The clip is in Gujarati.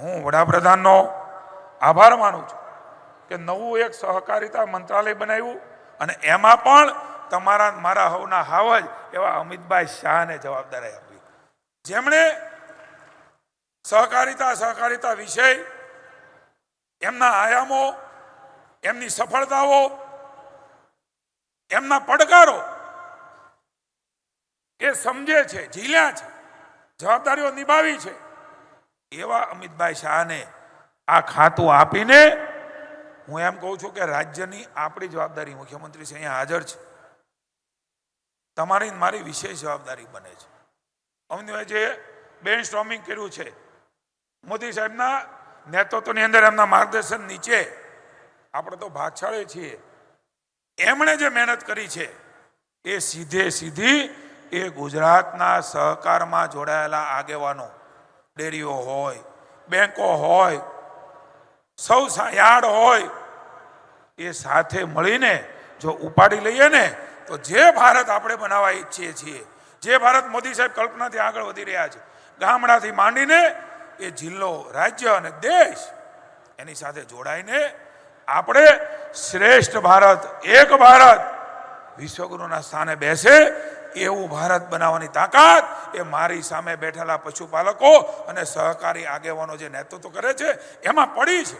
હું વડાપ્રધાનનો આભાર માનું છું કે નવું એક સહકારિતા મંત્રાલય બનાવ્યું અને એમાં પણ તમારા મારા હવના હાવજ એવા અમિતભાઈ શાહને જવાબદારી આપી, જેમણે સહકારિતા વિષય, એમના આયામો, એમની સફળતાઓ, એમના પડકારો એ સમજે છે, ઝીલ્યા છે, જવાબદારીઓ નિભાવી છે, એવા અમિતભાઈ શાહને આ ખાતું આપીને હું એમ કહું છું કે રાજ્યની આપણી જવાબદારી, મુખ્યમંત્રી છે અહીંયા હાજર છે, તમારી મારી વિશેષ જવાબદારી બને છે. અમને જે બ્રેન સ્ટોર્મિંગ કર્યું છે, મોદી સાહેબના નેતૃત્વની અંદર, એમના માર્ગદર્શન નીચે આપણે તો ભાગશાળી છીએ, એમણે જે મહેનત કરી છે એ સીધી એ ગુજરાતના સહકારમાં જોડાયેલા આગેવાનો, ડેરીઓ હોય, બેંકો હોય, સૌ યાર્ડ હોય, એ સાથે મળીને જો ઉપાડી લઈએ ને તો જે ભારત આપણે બનાવવા ઈચ્છીએ છીએ, જે ભારત મોદી સાહેબ કલ્પનાથી આગળ વધી રહ્યા છે, ગામડાથી માંડીને એ જિલ્લો, રાજ્ય અને દેશ, એની સાથે જોડાઈને આપણે શ્રેષ્ઠ ભારત, એક ભારત, વિશ્વગુરુના સ્થાને બેસે એવું ભારત બનાવવાની તાકાત એ મારી સામે બેઠેલા પશુપાલકો અને સહકારી આગેવાનો જે નેતૃત્વ કરે છે એમાં પડી છે.